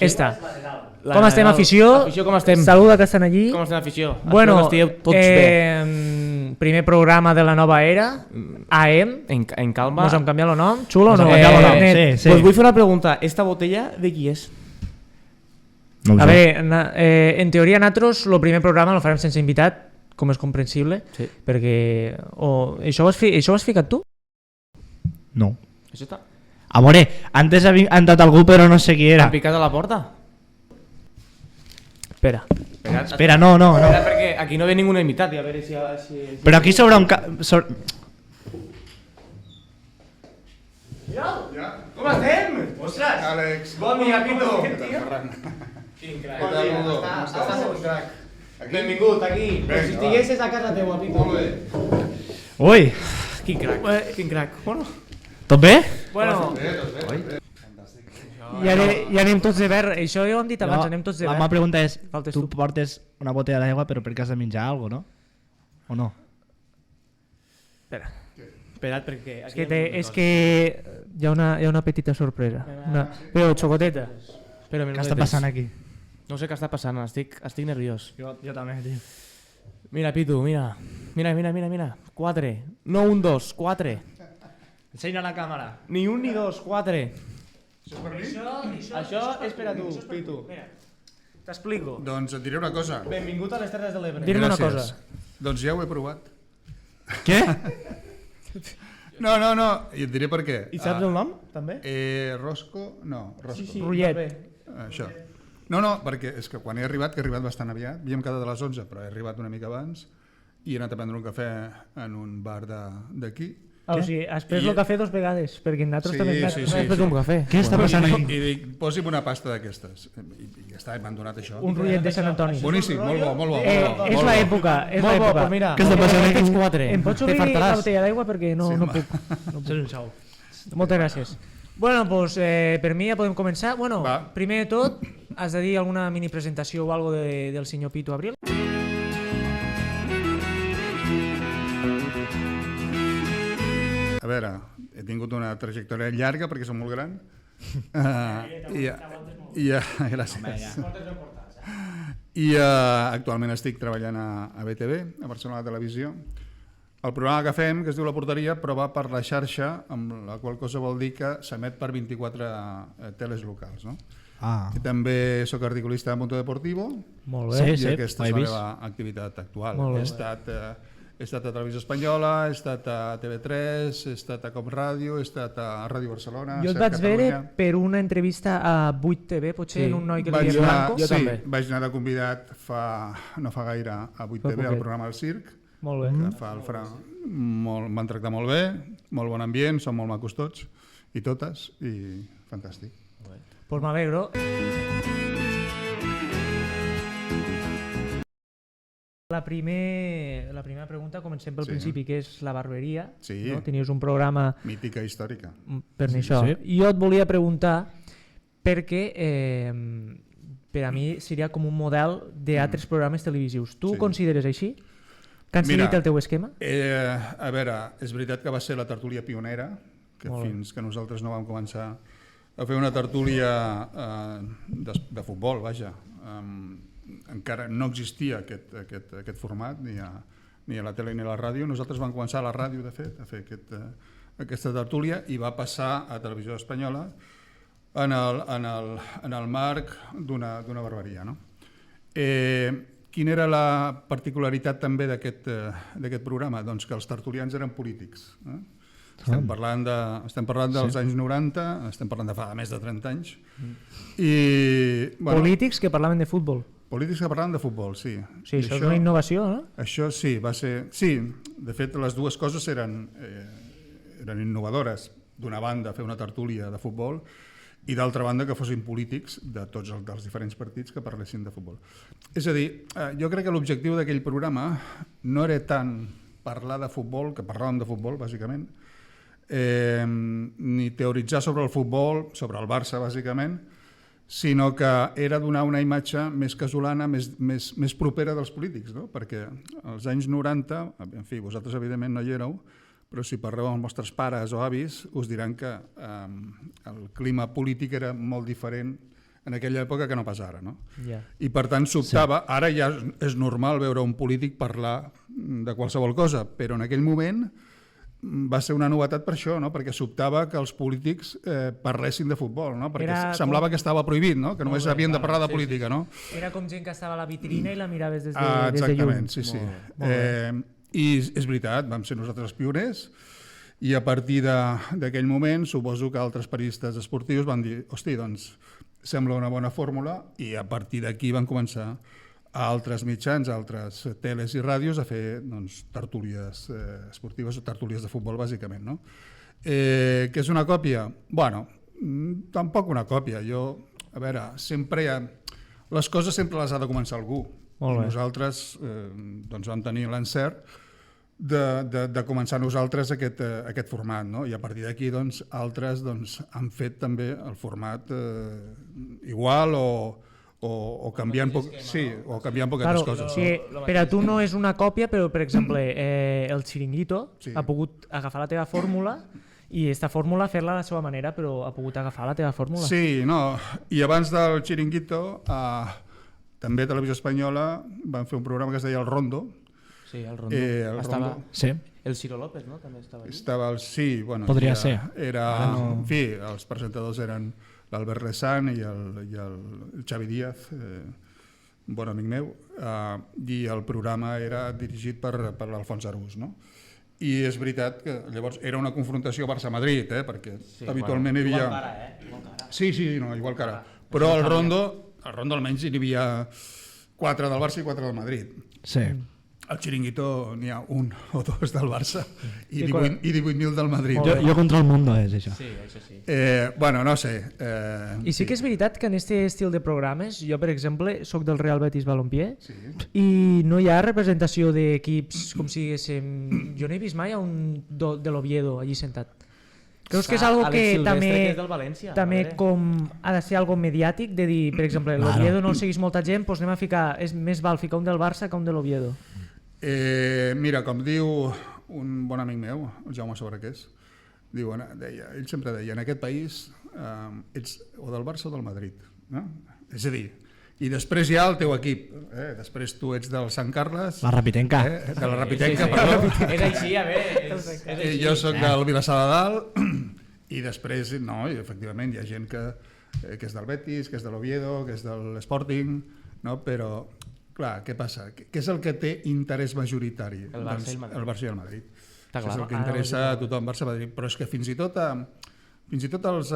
Esta. Com estem, afició? Afició, com estem? Saluda que estan allí. Com estem, afició? Bueno, Espero que estigueu tots bé. Primer programa de la nova era, AM. En calma. Mos hem canviat el nom? Xulo o no? Pues vull fer una pregunta. Esta botella de qui és? A veure, en teoria nosaltres el primer programa el farem sense invitat, com és comprensible, perquè... Això ho has ficat tu? No. Això està... A veure, antes ha entrat algú però no sé qui era. Han picat a la porta? Espera. Espera, no. Espera, perquè aquí no ve ningú invitat i a veure si... Però aquí sobre un... Com estem? Ostres! Àlex! Bon dia, Pito! Ferran. Quin crac. Què tal, Mudo? Estàs un crac. Benvingut, aquí. Vinga, Si estiguessis a casa teua, Pito. Molt bé. Ui, Quin crac. Bueno, tot bé? Bueno, Tot bé. ja anem tots de verd. Això ja ho hem dit abans, anem tots de La verd. meva pregunta és, Faltes tu tu. portes una botella d'aigua però per cas de menjar alguna cosa, no? O no? Espera. espera't, perquè... És que hi ha una petita sorpresa. Però, xocoteta. Espera, Què està passant aquí? No sé què està passant, estic nerviós. Jo també, tio. Mira, Pitu, mira. Mira. 4. No 1, 2, 4. Ensenya la càmera. Ni 1 ni 2, 4. Això és per a tu, Pitu. T'explico. Doncs et diré una cosa. Benvingut a les Terres de l'Ebre. Dir-me una Gràcies. cosa. Doncs ja ho he provat. Què? No, i et diré per què. I saps el nom, també? Rosco? No, Rosco. Sí, Rullet. va bé. Això. No, perquè és que quan he arribat, que he arribat bastant aviat, havíem quedat a les 11, però he arribat una mica abans i he anat a prendre un cafè en un bar d'aquí. O sigui, has pres el cafè 2 vegades, perquè nosaltres també Sí. Has fet un cafè. Què està passant aquí? I dic, posi'm una pasta d'aquestes. I ja està, m'han donat això. un rotllet de Sant Antoni. Boníssim, molt bo. És l'època, és Molt bo, l'època. però mira. Què està passant aquí? Aquests 4. Em pots obrir la botella d'aigua perquè no puc. Això és un xou. Moltes gràcies. Bueno, doncs per mi ja podem començar. Bueno, Va. primer de tot, has de dir alguna mini presentació o algo del senyor Pitu Abril? A veure, he tingut una trajectòria llarga perquè som molt gran. Gràcies. I actualment estic treballant a BTV, a Barcelona Televisió. El programa que fem, que es diu La Porteria, però va per la xarxa, amb la qual cosa vol dir que s'emet per 24 teles locals. No? I també sóc articulista de Mundo Deportivo. Molt bé. Sí, I aquesta és ho he la vist. meva activitat actual. Molt bé. He estat a Televisió Espanyola, he estat a TV3, he estat a Com Ràdio, he estat a Ràdio Barcelona, Jo et Ser vaig veure Catalunya. per una entrevista a 8TV, potser en un noi que li Vaig dius anar, Blanco. Jo també. vaig anar de convidat no fa gaire a 8TV, poquet. al programa del Circ, Molt bé. que fa el em van tractar molt bé, molt bon ambient, són molt macos tots i totes, i fantàstic. Pues m'alegro. La primera pregunta, comencem pel Sí. principi, que és la barberia. Sí. No? Tenies un programa Mítica històrica. per això. sí. Jo et volia preguntar perquè per a mi seria com un model d'altres programes televisius. Tu ho consideres així? Que han seguit el teu esquema? A veure, és veritat que va ser la tertúlia pionera, que fins que nosaltres no vam començar a fer una tertúlia de futbol, vaja. Encara no existia aquest format, ni a la tele ni a la ràdio. Nosaltres vam començar a la ràdio, de fet, a fer aquesta tertúlia, i va passar a Televisió Espanyola en el marc d'una barberia. No? Quina era la particularitat també d'aquest programa? Doncs que els tertulians eren polítics. Estem parlant dels anys 90, estem parlant de fa més de 30 anys. Polítics que parlaven de futbol. Polítics que parlaven de futbol, sí. Sí, això és una innovació, no? Això sí, va ser... Sí, de fet, les dues coses eren innovadores. D'una banda, fer una tertúlia de futbol, i d'altra banda que fossin polítics de tots dels diferents partits que parlessin de futbol. És a dir, jo crec que l'objectiu d'aquell programa no era tant parlar de futbol, que parlàvem de futbol, bàsicament, ni teoritzar sobre el futbol, sobre el Barça, bàsicament, sinó que era donar una imatge més casolana, més propera dels polítics, no? Perquè als anys 90, en fi, vosaltres evidentment no hi éreu, però si parleu amb els vostres pares o avis us diran que el clima polític era molt diferent en aquella època que no pas ara, no? Ja. I per tant sobtava, ara ja és normal veure un polític parlar de qualsevol cosa, però en aquell moment va ser una novetat per això, no? Perquè sobtava que els polítics parlessin de futbol, no? Perquè semblava que estava prohibit, no? Que només havien de parlar de política, no? Era com gent que estava a la vitrina i la miraves des de lluny. Exactament, sí. I és veritat, vam ser nosaltres els pioners, i a partir d'aquell moment suposo que altres periodistes esportius van dir, hosti, doncs sembla una bona fórmula, i a partir d'aquí van començar a altres mitjans, a altres teles i ràdios a fer doncs, tertúlies esportives o tertúlies de futbol, bàsicament. No? Que és una còpia? Bueno, tampoc una còpia. A veure, sempre hi ha... Les coses sempre les ha de començar algú. I nosaltres doncs vam tenir l'encert de començar nosaltres aquest format, no? I a partir d'aquí doncs, altres han fet també el format igual o canviant poquetes coses. Sí, per a tu no és una còpia, però per exemple el Chiringuito ha pogut agafar la teva fórmula i aquesta fórmula fer-la a la seva manera, però ha pogut agafar la teva fórmula. Sí, no, i abans del Chiringuito també a Televisió Espanyola van fer un programa que es deia El Rondo. Sí, el Rondo. Sí. El Ciro López, no? També estava allà. Sí, bueno. Podria ser. En fi, els presentadors eren l'Albert Resant i el Xavi Díaz, bon amic meu, i el programa era dirigit per l'Alfons Arús, no? I és veritat que llavors era una confrontació Barça-Madrid, perquè habitualment hi havia... Igual que ara, Sí, no, igual que ara. Però al Rondo almenys hi havia 4 del Barça i 4 del Madrid. Sí. Al Chiringuito n'hi ha un o dos del Barça i 18.000 del Madrid. Jo contra el mundo és això. Sí, això sí. Bueno, no sé. I sí que és veritat que en aquest estil de programes, jo per exemple soc del Real Betis Balompié i no hi ha representació d'equips com si diguéssim... Jo no he vist mai a un de l'Oviedo allí sentat. Creus que és algo que també com ha de ser algo mediàtic, de dir, per exemple, l'Oviedo no el segueix molta gent, doncs anem a ficar, és més val ficar un del Barça que un de l'Oviedo. Mira, com diu un bon amic meu, el Jaume Sobrequés, ell sempre deia, en aquest país ets o del Barça o del Madrid, no? És a dir, i després hi ha el teu equip, després tu ets del Sant Carles, la Rapitenca, de la Rapitenca, perdó. És així, a veure, jo soc del Vilassar de Dalt, i després, no, i efectivament hi ha gent que és del Betis, que és de l'Oviedo, que és de l'Sporting, no? Però clar, què passa? Què és el que té interès majoritari? El Barça i el Madrid. El Barça i el Madrid. És el que interessa a tothom, Barça-Madrid. Però és que fins i tot els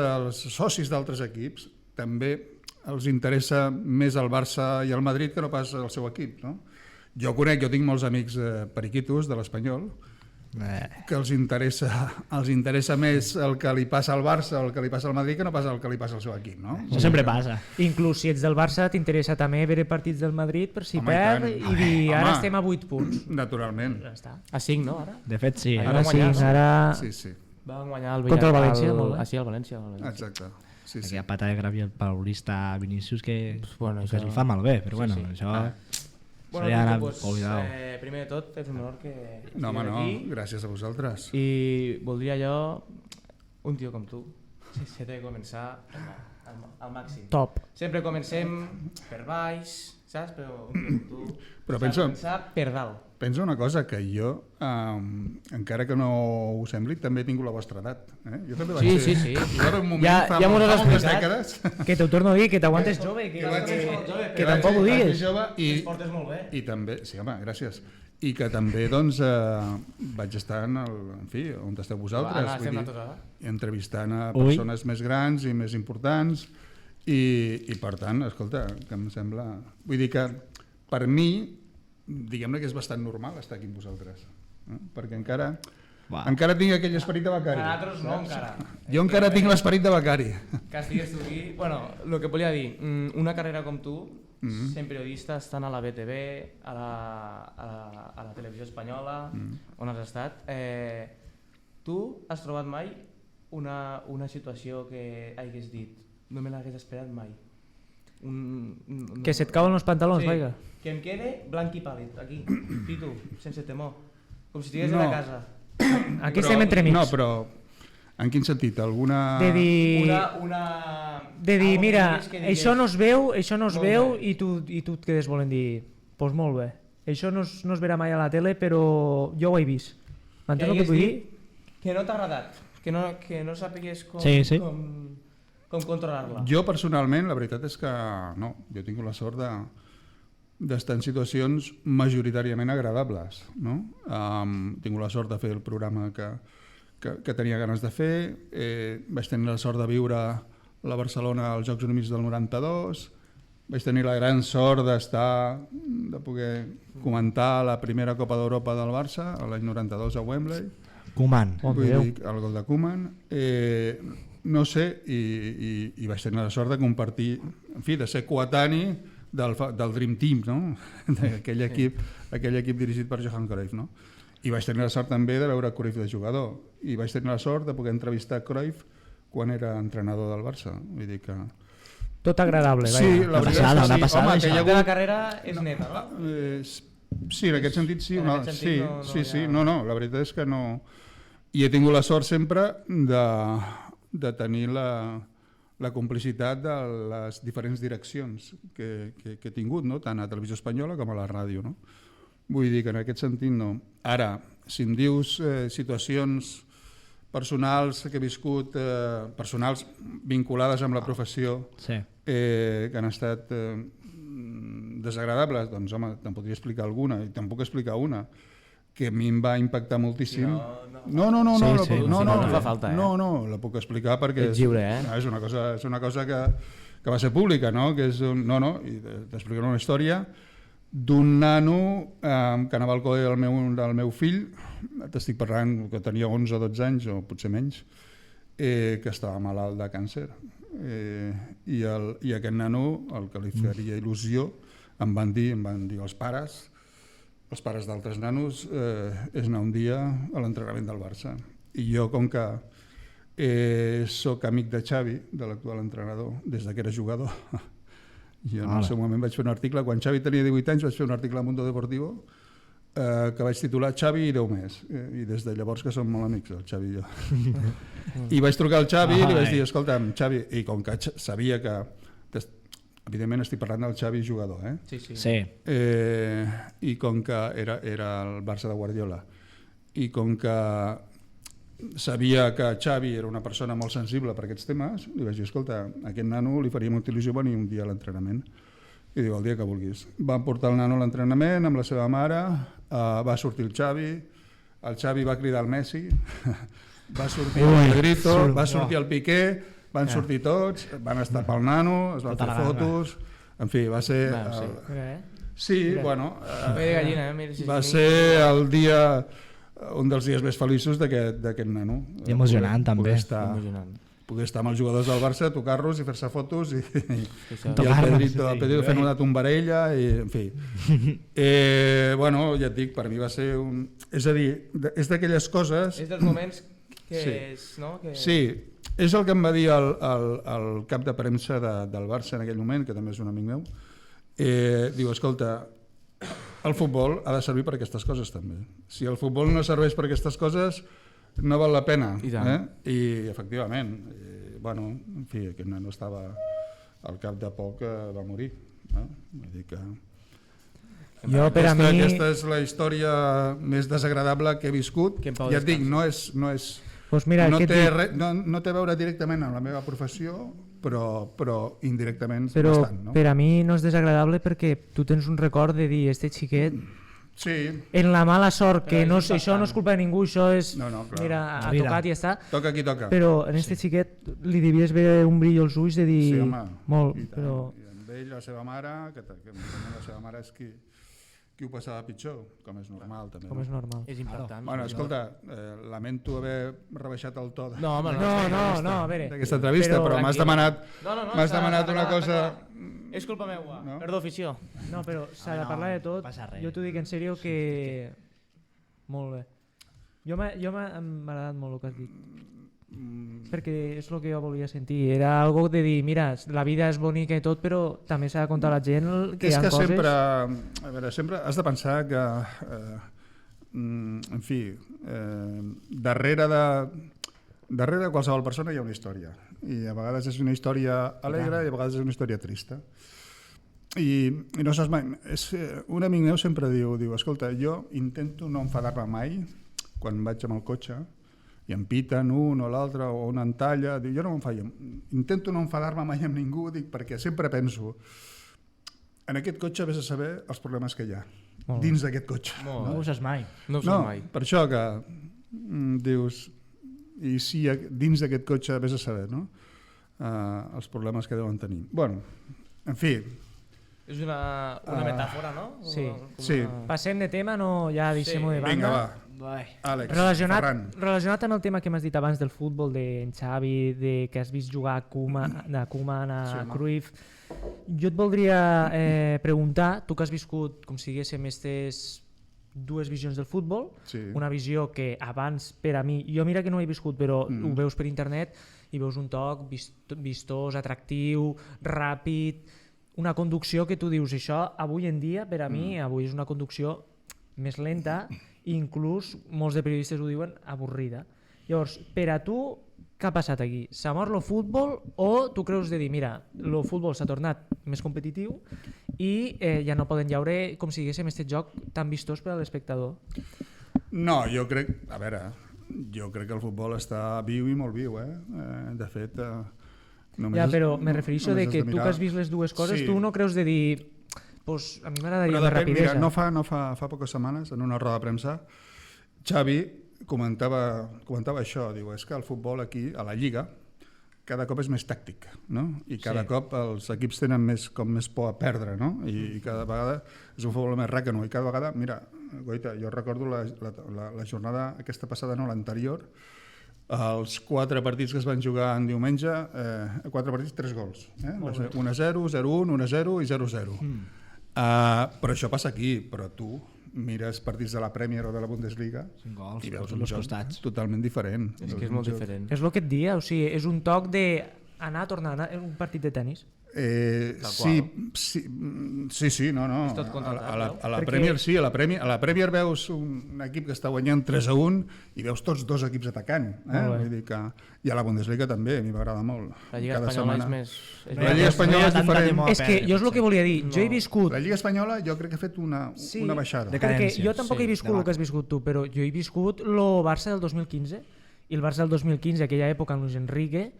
socis d'altres equips també els interessa més el Barça i el Madrid que no pas el seu equip, no? Jo tinc molts amics periquitos de l'Espanyol que els interessa més el que li passa al Barça o el que li passa al Madrid que no pas el que li passa al seu equip, no? Això sempre passa. Inclús si ets del Barça t'interessa també veure partits del Madrid per si perd i dir ara estem a 8 punts. Naturalment. Ja està. A 5, no? Ara? De fet, sí. Ara sí, ara... Sí. Va guanyar el contra el València, molt bé. Sí, el València. Exacte. Sí. Aquella pata de gravi al paulista Vinícius que això... li fa malbé, però bueno, això... Bueno, primer de tot, és un honor que no, home, no, gràcies a vosaltres. I voldria jo, un tio com tu, se té de començar al màxim. Top. Sempre comencem per baix, saps? Però un tio com tu, però s'ha de començar per dalt. Pensa una cosa, que jo, encara que no ho sembli, també he tingut la vostra edat. Jo també vaig ser... Sí. Jo era un moment ja fa moltes dècades. Que t'ho torno a dir, que t'aguantes jove, que tampoc ho digues. Es portes molt bé. I també, sí home, gràcies. I que també doncs vaig estar en fi, on esteu vosaltres, entrevistant a persones més grans i més importants i per tant, escolta, que em sembla... Vull dir que per mi diguem-ne que és bastant normal estar aquí amb vosaltres, perquè encara tinc aquell esperit de becari. Nosaltres no, encara. Jo encara tinc l'esperit de becari. Que estigues tu aquí... Bueno, el que volia dir, una carrera com tu, sent periodista, estant a la BTV, a la Televisió Espanyola, on has estat, tu has trobat mai una situació que hagués dit no me l'hagués esperat mai? Que se't cauen els pantalons, vaiga. Que em quede blanc i pàl·lid, aquí, pitu, sense temor, com si estigués a la casa. Aquí estem entre amics. No, però En quin sentit? Alguna... De dir, De dir mira, digués... això no es veu i tu et quedes volent dir, doncs molt bé, això no es verà mai a la tele, però jo ho he vist. M'entens el que vull dir? Que no t'ha agradat, que no sàpigues com controlar-la. Jo personalment, la veritat és que no, jo he tingut la sort d'estar en situacions majoritàriament agradables. No? He tingut la sort de fer el programa que tenia ganes de fer, vaig tenir la sort de viure a Barcelona als Jocs Olímpics del 92, vaig tenir la gran sort de poder comentar la primera Copa d'Europa del Barça, l'any 92 a Wembley. Koeman. Vull dir, el gol de Koeman. No sé, i vaig tenir la sort de compartir, en fi, de ser coetani del Dream Team, no? Aquell equip dirigit per Johan Cruyff, no? I vaig tenir la sort també de veure Cruyff de jugador, i vaig tenir la sort de poder entrevistar Cruyff quan era entrenador del Barça. Vull dir que... Tot agradable, sí, vaja. la veritat és que sí. Home, que hi ha hagut... La carrera és neta, no? Sí, en aquest sentit sí. En aquest sentit Sí, no, la veritat és que no... I he tingut la sort sempre de tenir la complicitat de les diferents direccions que he tingut, no? Tant a Televisió Espanyola com a la ràdio, no? Vull dir que en aquest sentit no. Ara, si em dius situacions personals que he viscut, personals vinculades amb la professió, que han estat desagradables, doncs home, te'n podria explicar alguna, i te'n puc explicar una, que a mi em va impactar moltíssim. No fa falta, no, la puc explicar perquè és lliure, és una cosa que va ser pública, no? Que és i t'explicaré una història d'un nano que anava al col·le del meu fill, t'estic parlant que tenia 11 o 12 anys o potser menys, que estava malalt de càncer, i aquest nano, el que li faria il·lusió, em van dir els pares d'altres nanos, és anar un dia a l'entrenament del Barça. I jo, com que soc amic de Xavi, de l'actual entrenador, des que era jugador, jo en el seu moment vaig fer un article, quan Xavi tenia 18 anys vaig fer un article a Mundo Deportivo que vaig titular Xavi i 10 més, i des de llavors que som molt amics, el Xavi i jo. I vaig trucar al Xavi i li vaig dir, escolta'm, Xavi, i com que sabia que evidentment estic parlant del Xavi jugador, Sí. I com que era el Barça de Guardiola, i com que sabia que Xavi era una persona molt sensible per aquests temes, li vaig dir, escolta, a aquest nano li faria molta il·lusió venir un dia a l'entrenament. I diu, el dia que vulguis. Van portar el nano a l'entrenament amb la seva mare, va sortir el Xavi va cridar el Messi, va sortir el Pedrito, va sortir el Piqué, van sortir tots, van estar pel nano, es van fer fotos, en fi, va ser... Sí, bueno... Va ser el dia... un dels dies més feliços d'aquest nano. I emocionant, també. Poder estar amb els jugadors del Barça, tocar-los i fer-se fotos, i el Pedrito fent una tombarella, i en fi. Bueno, ja et dic, per mi va ser un... És a dir, és d'aquelles coses... És dels moments que és... Sí, és el que em va dir el cap de premsa del Barça en aquell moment, que també és un amic meu. Diu, escolta, el futbol ha de servir per aquestes coses també. Si el futbol no serveix per aquestes coses, no val la pena. I efectivament, bueno, en fi, aquest nen estava al cap de poc, va morir. Vull dir que... Aquesta és la història més desagradable que he viscut. Ja et dic, no té a veure directament amb la meva professió, però indirectament bastant. Per a mi no és desagradable perquè tu tens un record de dir, este xiquet, en la mala sort, que això no és culpa de ningú, això és, mira, ha tocat i ja està. Toca qui toca. Però en este xiquet li devies veure un brill als ulls de dir... Sí, home, molt, però... I amb ell, la seva mare, que la seva mare és qui ho passava pitjor, com és normal també. Com és normal. És impactant. Bueno, escolta, lamento haver rebaixat el to d'aquesta entrevista, però m'has demanat una cosa... És culpa meua, perdó, afició. No, però s'ha de parlar de tot. Jo t'ho dic en sèrio que... Molt bé. M'ha agradat molt el que has dit. Perquè és el que jo volia sentir. Era algo de dir, mira, la vida és bonica i tot, però també s'ha de contar a la gent que hi ha coses... És que sempre has de pensar que, en fi, darrere darrere de qualsevol persona hi ha una història. I a vegades és una història alegre i a vegades és una història trista. I no saps mai... Un amic meu sempre diu, escolta, jo intento no enfadar-me mai quan vaig amb el cotxe i em piten un o l'altre o una entalla, diu, jo no m'enfaio. Intento no enfadar-me mai amb ningú, dic, perquè sempre penso en aquest cotxe vés a saber els problemes que hi ha dins d'aquest cotxe. No ho saps mai. No ho saps mai. Per això que dius, i si dins d'aquest cotxe vés a saber, no? Els problemes que deuen tenir. Bueno, en fi. És una metàfora, no? Sí. Sí. Passem de tema, no, ja deixem-ho de banda. Vinga, va. Àlex, Ferran. Relacionat amb el tema que m'has dit abans del futbol, d'en Xavi, que has vist jugar a Koeman, a Cruyff, jo et voldria preguntar, tu que has viscut, com si diguéssim, aquestes dues visions del futbol, una visió que abans per a mi, jo mira que no he viscut, però ho veus per internet i veus un toc vistós, atractiu, ràpid, una conducció que tu dius, això avui en dia per a mi avui és una conducció més lenta i inclús molts de periodistes ho diuen avorrida. Llavors, per a tu, què ha passat aquí? S'ha mort el futbol o tu creus de dir, mira, el futbol s'ha tornat més competitiu i ja no poden llaure, com si diguéssim, aquest joc tan vistós per a l'espectador? No, jo crec que el futbol està viu i molt viu. De fet, ja, però me refereixo de que tu que has vist les dues coses, tu no creus de dir, pues a mi m'agradaria més rapidesa. Mira, no fa poques setmanes, en una roda de premsa, Xavi comentava això, diu, és que el futbol aquí, a la Lliga, cada cop és més tàctic, no? I cada cop els equips tenen més por a perdre, no? I cada vegada és un futbol més ràcano, i cada vegada, mira, Goita, jo recordo la jornada aquesta passada, no, l'anterior, els 4 partits que es van jugar en diumenge, 4 partits, 3 gols. 1-0, 0-1, 1-0 i 0-0. Però això passa aquí, però tu mires partits de la Premier o de la Bundesliga i veus un joc totalment diferent. És que és molt diferent. És el que et dia, o sigui, és un toc d'anar, tornar, anar, un partit de tennis. Sí, no. A la Premier sí, a la Premier veus un equip que està guanyant 3-1 i veus tots dos equips atacant. Vull dir que... I a la Bundesliga també, a mi m'agrada molt. La Lliga Espanyola és més... La Lliga Espanyola és diferent. És que jo és el que volia dir, jo he viscut... La Lliga Espanyola jo crec que ha fet una baixada. Perquè jo tampoc he viscut el que has viscut tu, però jo he viscut el Barça del 2015, i el Barça del 2015, aquella època amb Luis Enrique,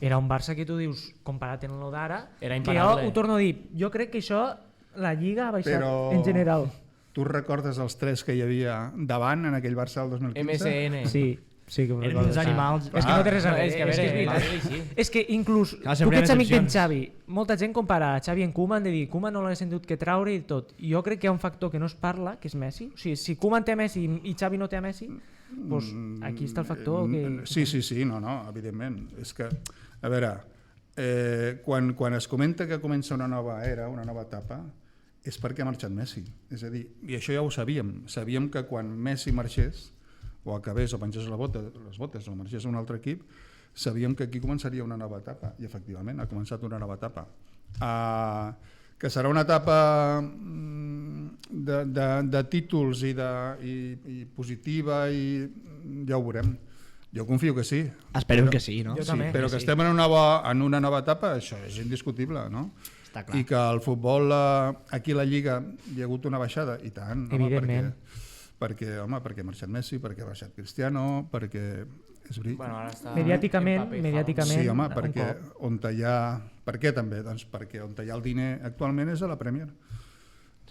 era un Barça que tu dius, comparat amb el d'ara, que jo ho torno a dir, jo crec que això la Lliga ha baixat en general. Tu recordes els 3 que hi havia davant en aquell Barça del 2015? MSN. Sí que ho recordo. Eren uns animals. És que no té res a veure. És que inclús, tu que ets amic d'en Xavi, molta gent compara Xavi en Koeman, de dir, Koeman no l'ha sentit que traure i tot. Jo crec que hi ha un factor que no es parla, que és Messi. O sigui, si Koeman té Messi i Xavi no té Messi, doncs aquí està el factor que... Sí, no, evidentment. És que, a veure, quan es comenta que comença una nova era, una nova etapa, és perquè ha marxat Messi. És a dir, i això ja ho sabíem. Sabíem que quan Messi marxés, o acabés o penjés les botes o marxés a un altre equip, sabíem que aquí començaria una nova etapa, i efectivament ha començat una nova etapa. Que serà una etapa de títols i positiva, i ja ho veurem. Jo confio que sí. Esperem que sí, no? Però que estem en una nova etapa, això és indiscutible, no? Està clar. I que el futbol aquí a la Lliga hi ha hagut una baixada, i tant, evidentment. Perquè ha marxat Messi, perquè ha marxat Cristiano, perquè és mediàticament, sí, home, perquè on hi ha... Per què també? Doncs perquè on hi ha el diner actualment és a la Premier.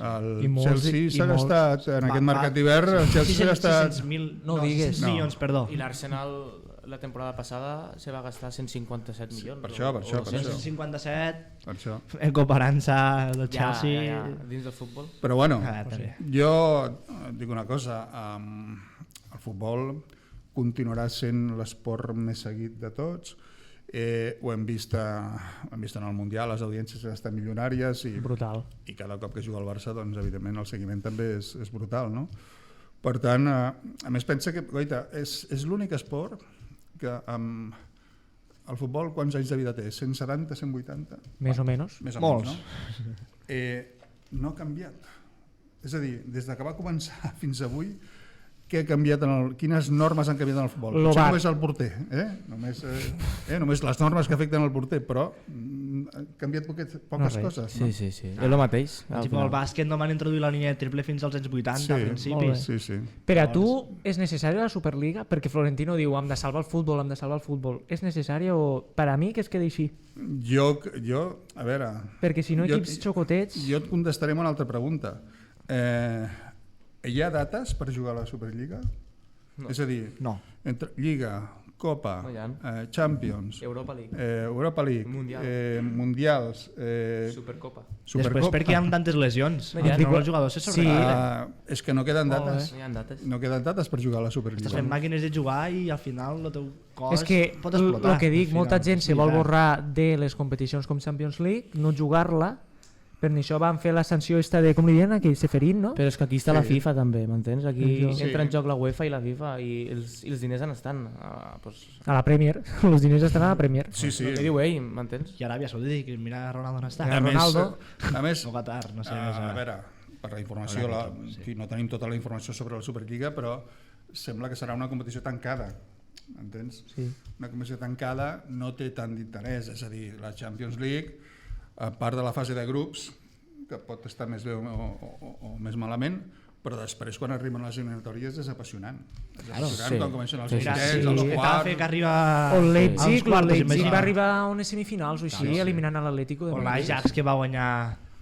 El Chelsea s'ha gastat, en aquest mercat d'hivern, el Chelsea s'ha gastat... 600 milions, perdó. I l'Arsenal la temporada passada se va gastar 157 milions. Per això. 157, per això. Comparant-se del Chelsea... Ja, dins del futbol. Però bueno, jo dic una cosa, el futbol continuarà sent l'esport més seguit de tots. Ho hem vist en el Mundial, les audiències estan milionàries i cada cop que juga el Barça, doncs evidentment el seguiment també és brutal, no? Per tant, a més pensa que, goita, és l'únic esport que el futbol quants anys de vida té? 170, 180? Més o menys. Molts. No ha canviat. És a dir, des que va començar fins avui què ha canviat quines normes han canviat en el futbol. Potser només el porter, només les normes que afecten el porter, però han canviat poques coses. Sí, sí, sí. És el mateix. El bàsquet no van introduir la línia de triple fins als anys 80, al principi. Sí. Per a tu és necessària la Superliga? Perquè Florentino diu hem de salvar el futbol, És necessària o per a mi que es quedi així? Jo, a veure... Perquè si no equips xocotets... Jo et contestaré una altra pregunta. Hi ha dates per jugar a la Superliga? No. És a dir, entre Lliga, Copa, Champions, Europa League, Mundials, Supercopa. Després perquè hi ha tantes lesions. Els jugadors se sobrecarreguen. És que no queden dates. No queden dates per jugar a la Superliga. Estàs fent màquines de jugar i al final el teu cos és que pot explotar. El que dic, molta gent se vol borrar de les competicions com Champions League, no jugar-la. Per això van fer la sanció esta de, com li diuen, aquell Seferín, no? Però és que aquí està la FIFA també, m'entens? Aquí entra en joc la UEFA i la FIFA i els diners on estan? A la Premier, els diners estan a la Premier. Sí. El que diu ell, m'entens? I Aràbia Saudita, que mira Ronaldo on està. A més, o Qatar, no sé. A veure, per la informació, no tenim tota la informació sobre la Superliga, però sembla que serà una competició tancada. Entens? Sí. Una competició tancada no té tant d'interès, és a dir, la Champions League, a part de la fase de grups, que pot estar més bé o més malament, però després quan arriben les eliminatòries és apassionant. És apassionant quan comencen els vuitens, els quarts... Que arriba... O el Leipzig va arribar a unes semifinals o així, eliminant l'Atlético de Madrid. O l'Ajax que va guanyar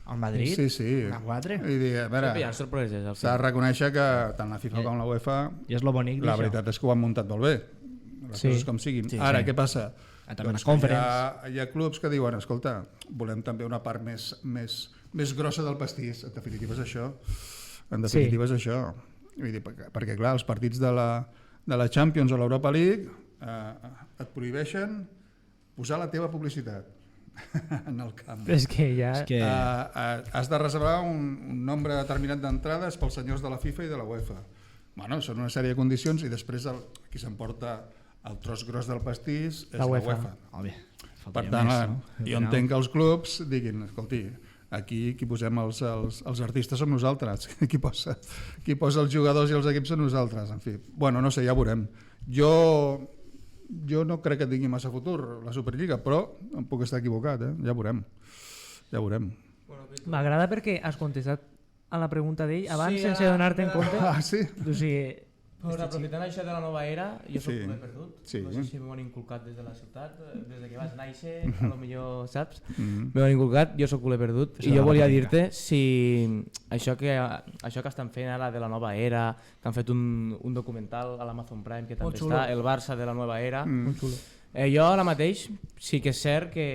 al Madrid. Sí. A 4. A veure, s'ha de reconèixer que tant la FIFA com la UEFA, la veritat és que ho han muntat molt bé. Les coses com siguin. Ara, què passa? Doncs hi ha clubs que diuen, escolta, volem també una part més grossa del pastís. En definitiva és això. Vull dir, perquè clar, els partits de la Champions o l'Europa League et prohibeixen posar la teva publicitat en el camp. És que ja... Has de reservar un nombre determinat d'entrades pels senyors de la FIFA i de la UEFA. Bueno, són una sèrie de condicions i després qui s'emporta el tros gros del pastís és la UEFA. Per tant, jo entenc que els clubs diguin, escolti, aquí qui posem els artistes som nosaltres, qui posa els jugadors i els equips són nosaltres, en fi. Bueno, no sé, ja veurem. Jo no crec que tingui massa futur la Superliga, però em puc estar equivocat, ja veurem. M'agrada perquè has contestat a la pregunta d'ell abans sense donar-te en compte. Sí? O sigui... Però aprofitant això de la nova era, jo soc culer perdut. No sé si m'ho han inculcat des de la ciutat, des que vas néixer, a lo millor saps. M'ho han inculcat, jo soc culer perdut. I jo volia dir-te si això que estan fent ara de la nova era, que han fet un documental a l'Amazon Prime que també està, el Barça de la nova era. Jo ara mateix sí que és cert que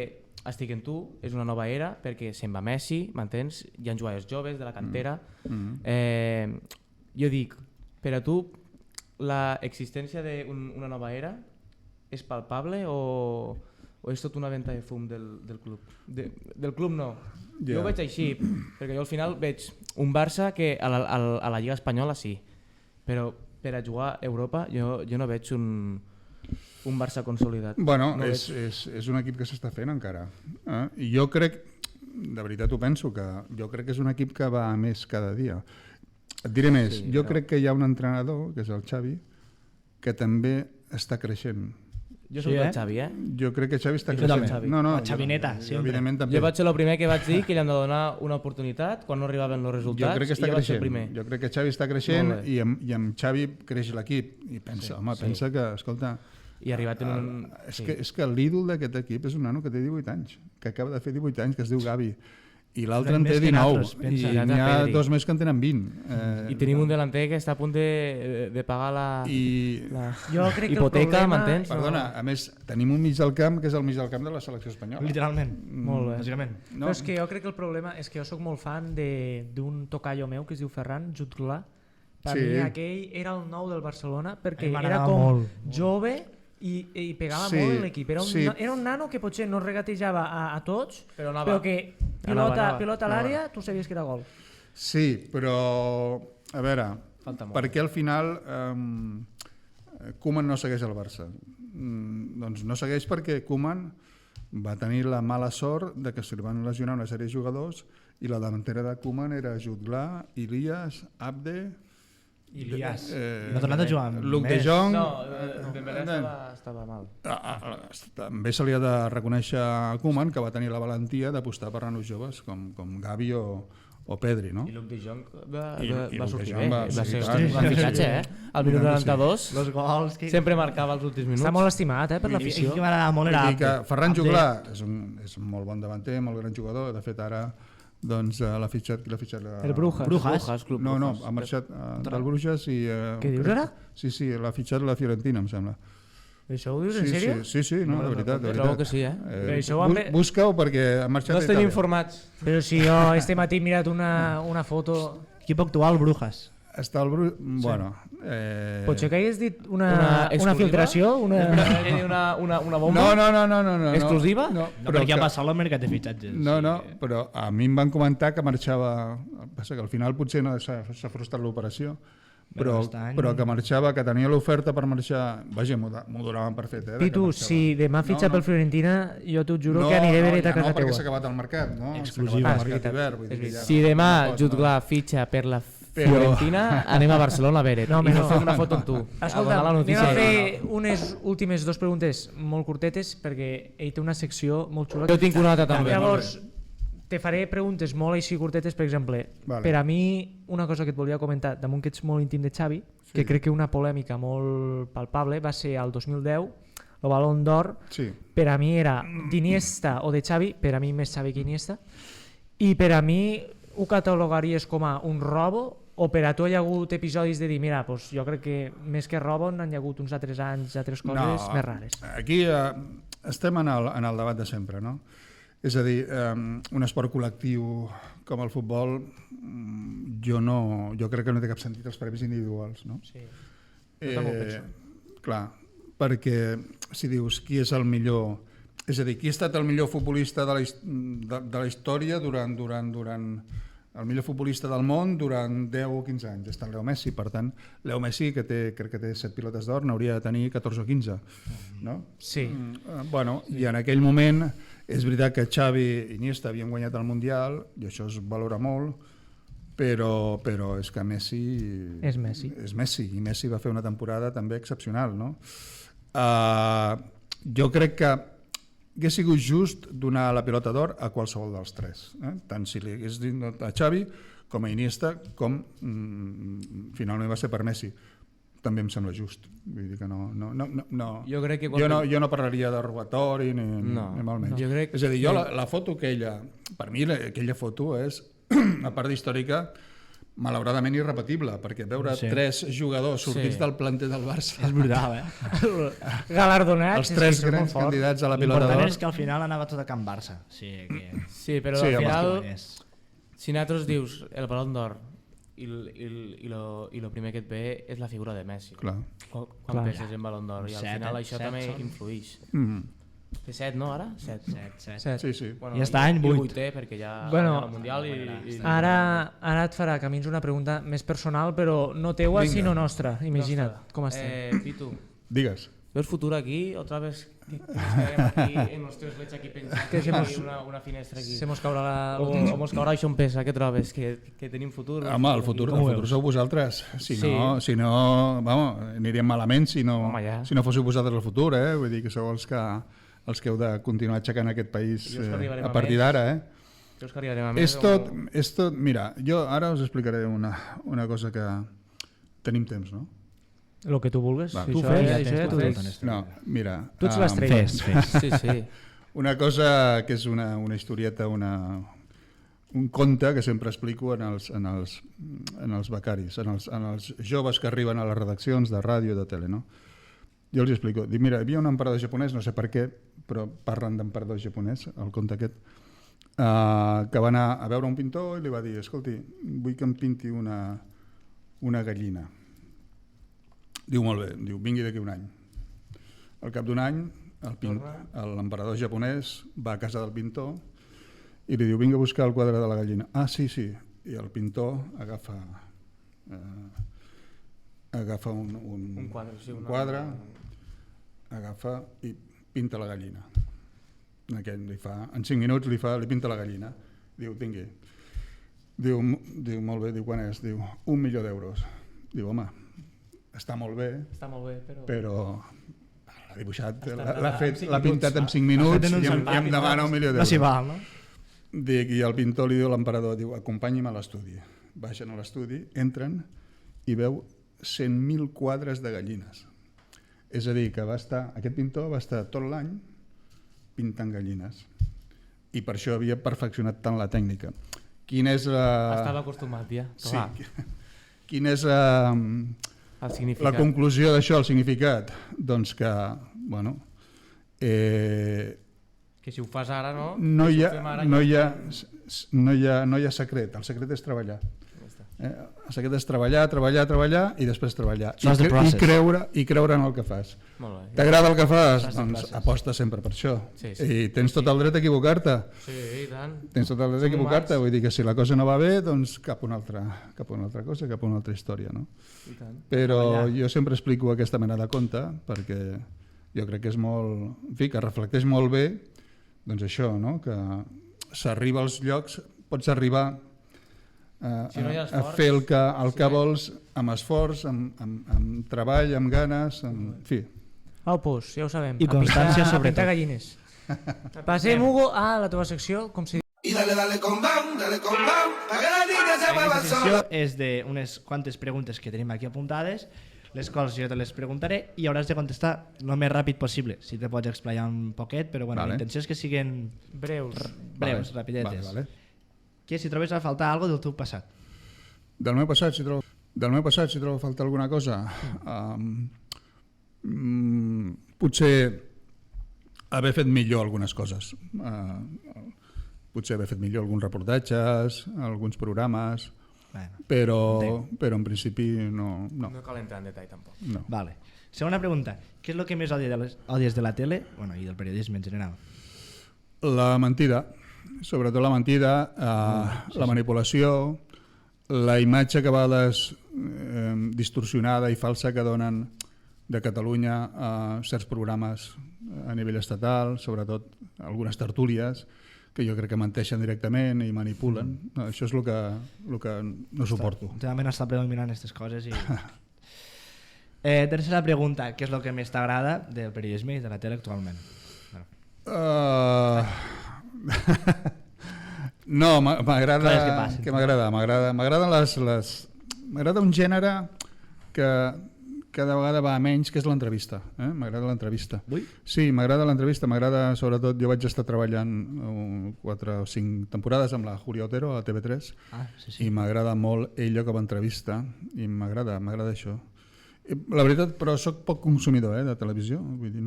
estic en tu, és una nova era, perquè se'n va Messi, m'entens? Hi ha jugadors joves de la cantera. Jo dic, per a tu, l'existència d'una nova era és palpable o és tot una venta de fum del club? Del club no. Jo ho veig així, perquè jo al final veig un Barça que a la Lliga Espanyola sí, però per a jugar a Europa jo no veig un Barça consolidat. Bueno, és un equip que s'està fent encara. I jo crec, de veritat ho penso, que jo crec que és un equip que va a més cada dia. Et diré més, jo crec que hi ha un entrenador, que és el Xavi, que també està creixent. Jo soc del Xavi, Jo crec que Xavi està creixent. La Xavineta, evidentment també. Jo vaig ser el primer que vaig dir que li han de donar una oportunitat quan no arribaven els resultats. Jo crec que està creixent. Jo crec que Xavi està creixent i amb Xavi creix l'equip. I pensa que, escolta... I ha arribat en un... És que l'ídol d'aquest equip és un nano que té 18 anys, que acaba de fer 18 anys, que es diu Gavi. I l'altre en té 19, i n'hi ha dos més que en tenen 20. I tenim un delanter que està a punt de pagar la hipoteca, m'entens? Perdona, a més, tenim un mig del camp que és el mig del camp de la selecció espanyola. Literalment, molt bé. bàsicament. Però és que jo crec que el problema és que jo sóc molt fan d'un tocayo meu que es diu Ferran Jutgla. Per mi aquell era el nou del Barcelona perquè era com jove i pegava molt en l'equip. Era un nano que potser no regatejava a tots, però que pilota a l'àrea tu sabies que era gol. Sí, però a veure, perquè al final Koeman no segueix el Barça? Doncs no segueix perquè Koeman va tenir la mala sort de que se li van lesionar una sèrie de jugadors i la davantera de Koeman era Jutgla, Ilias, Abde Ilias. No ha tornat a jugar amb Luc de més. Jong. No, Dembélé estava mal. També se li ha de reconèixer a Koeman, que va tenir la valentia d'apostar per nanos joves com Gavi o Pedri, no? I Luc de Jong va Luc de sortir Jong bé, va va ser sortir un fitxatge, Al minut 92 Los gols que... sempre marcava els últims minuts. Està molt estimat per I l'afició. que m'agrada molt Vull era dir que Abde. Ferran Abde. Juglar és un molt bon davanter, molt gran jugador. De fet, ara doncs, l'ha fitxat... Qui l'ha fitxat? El Brujas. Brujas, Club No, Brujas. ha marxat del Brujas i... Què dius ara? Sí, l'ha fitxat la Fiorentina, em sembla. Això ho dius en sèrio? Sí, no, de veritat. De Trobo veritat. que sí, Això ho han... Busca-ho perquè ha marxat No a estem Itàlia. informats. Però si jo este matí he mirat una foto... Equip actual, Brujas. Està el Brujas... Bueno... Potser que hagués dit Una una exclusiva? filtració? Una bomba? No. Exclusiva? No, No, perquè ha passat el mercat de fitxatges. No, però a mi em van comentar que marxava... Passa que al final potser no s'ha frustrat l'operació, però que marxava, que tenia l'oferta per marxar... Vaja, m'ho donaven per fet, Pitu, si demà fitxa pel Fiorentina, jo t'ho juro que aniré a veure a casa No, perquè teua. s'ha acabat el mercat, no? Exclusiva. S'ha acabat el mercat d'hivern. Vull dir que ja Si no demà pots, Jutglar fitxa per la Fiorentina, anem a Barcelona a veure. No, I no. nos fem una foto amb tu. Escolta, a donar la anem notícia. a fer unes últimes dues preguntes molt curtetes perquè ell té una secció molt xula. Jo tinc una altra també. Llavors, te faré preguntes molt així curtetes, per exemple, Vale. per a mi, una cosa que et volia comentar, damunt que ets molt íntim de Xavi, que crec que una polèmica molt palpable va ser al 2010, el Balón d'Or, Sí. per a mi era d'Iniesta o de Xavi, per a mi més Xavi que Iniesta, i per a mi ho catalogaries com a un robo o per a tu hi ha hagut episodis de dir, mira, doncs jo crec que més que robo n'han hi ha hagut uns altres anys, altres coses més rares. Aquí estem en el debat de sempre, no? És a dir, un esport col·lectiu com el futbol, jo crec que no té cap sentit els premis individuals, no? Sí. Jo també ho penso. Clar, perquè si dius qui és el millor, és a dir, qui ha estat el millor futbolista de la història durant el millor futbolista del món durant 10 o 15 anys, està Leo Messi. Per tant, Leo Messi, que crec que té 7 pilotes d'or, n'hauria de tenir 14 o 15, no? Sí. Bueno, i en aquell moment és veritat que Xavi i Iniesta havien guanyat el Mundial i això es valora molt, però és que Messi És Messi. és Messi, i Messi va fer una temporada també excepcional, no? Jo crec que hauria sigut just donar la pilota d'or a qualsevol dels tres, tant si li hagués dit a Xavi com a Iniesta, com finalment va ser per Messi. També em sembla just. Vull dir que no. Jo crec que Jo no parlaria de robatori ni molt menys. Jo crec És a dir, jo la foto aquella, per mi aquella foto és, a part d'històrica, malauradament irrepetible, perquè veure 3 jugadors sortits del planter del Barça, És brutal, Galardonats. els 3 grans candidats a la pilota L'important d'or. és que al final anava tot a Can Barça. Sí, però Sí, al home, final, si nosaltres dius el Balón d'Or i lo primer que et ve és la figura de Messi. Clar. Quan penses en Balón d'Or, i al final això també influeix. Té 7, no, ara? 7. Sí. Bueno, I està any i 8. 8è, perquè ja Bueno, el Mundial i... Ara et farà Camins una pregunta més personal, però no teua, Vinga. sinó nostra. Imagina't com estem. Pitu, Digues. ¿ves futuro aquí? ¿Otra vez que nos quedem aquí en los tres lets aquí pensant Que que se mos- hay una finestra aquí? Se mos caurà la... O mos caurà això en pesa, què trobes? Que tenim futur? Home, el futur sou vosaltres. Si no, vamos, aniríem malament si no fóssiu vosaltres el futur, Vull dir que sou els que heu de continuar aixecant aquest país a partir d'ara, Creus que arribarem a És més? tot, mira, jo ara us explicaré una cosa que tenim temps, no? El que tu vulguis. Va, Tu tu fes, fes, això ja tu t'ho fes. dic. No, mira... Tu ets l'estrella. Fes. Sí. Una cosa que és una historieta, un conte que sempre explico en els becaris, en els joves que arriben a les redaccions de ràdio i de tele, no? Jo els explico. Dic, mira, hi havia un emperador japonès, no sé per què, però parlen d'emperador japonès, el conte aquest, que va anar a veure un pintor i li va dir, escolti, vull que em pinti una gallina. Diu, molt bé, diu, vingui d'aquí un any. Al cap d'un any, l'emperador japonès va a casa del pintor i li diu, vinga a buscar el quadre de la gallina. Ah, sí. I el pintor agafa un quadre, agafa i pinta la gallina. En 5 minuts li pinta la gallina. Diu, tingui. Diu, molt bé, diu, quan és? Diu, 1 milió d'euros. diu, home, està molt bé, però l'ha dibuixat, l'ha pintat en 5 minuts i em demana 1 milió d'euros. No s'hi val, no? Dic, i el pintor li diu a l'emperador, diu, acompanyi'm a l'estudi. Baixen a l'estudi, entren i veu 100.000 quadres de gallines. És a dir, que aquest pintor va estar tot l'any pintant gallines. I per això havia perfeccionat tant la tècnica. Quina és la... Estava acostumat, ja. Sí. Quina és la conclusió d'això, el significat? Doncs que, bueno... que si ho fas ara, no? No hi ha secret, el secret és treballar. El secret és treballar i després treballar. I creure en el que fas. T'agrada el que fas? Doncs aposta sempre per això. I tens tot el dret a equivocar-te. Sí, i tant. Tens tot el dret a equivocar-te, vull dir que si la cosa no va bé, doncs cap a una altra cosa, cap a una altra història. Però jo sempre explico aquesta mena de conte perquè jo crec que és molt... En fi, que reflecteix molt bé doncs això, que s'arriba als llocs, pots arribar a fer el que vols amb esforç, amb treball, amb ganes, en fi. Au, pues, ja ho sabem. I constància, sobretot. A pintar gallines. Passem, Hugo, a la teva secció, com si... Y dale con bam, para que la niña se mueva Aquesta secció sola. és d'unes quantes preguntes que tenim aquí apuntades, les quals jo te les preguntaré i hauràs de contestar el més ràpid possible. Si te pots explayar un poquet, però bueno, la intenció és que siguin breus, rapidetes. Vale. Que si trobes a faltar alguna del teu passat. Del meu passat, si trobo a faltar alguna cosa, potser haver fet millor algunes coses. Potser haver fet millor alguns reportatges, alguns programes, però en principi no. No cal entrar en detall tampoc. No. Vale. Segona pregunta. Què és el que més odies de la tele i del periodisme en general? La mentida. Sobretot la mentida, la manipulació, la imatge que a vegades distorsionada i falsa que donen de Catalunya a certs programes a nivell estatal, sobretot algunes tertúlies, que jo crec que menteixen directament i manipulen. Això és el que no suporto. Últimament està predominant aquestes coses. Tercera pregunta. Què és el que més t'agrada del periodisme i de la tele actualment? No, m'agrada un gènere que cada vegada va a menys, que és l'entrevista. M'agrada l'entrevista. Sí, m'agrada l'entrevista, m'agrada sobretot, jo vaig estar treballant 4 o 5 temporades amb la Julia Otero a TV3 i m'agrada molt ella com a entrevista i m'agrada això. La veritat, però soc poc consumidor de televisió, vull dir,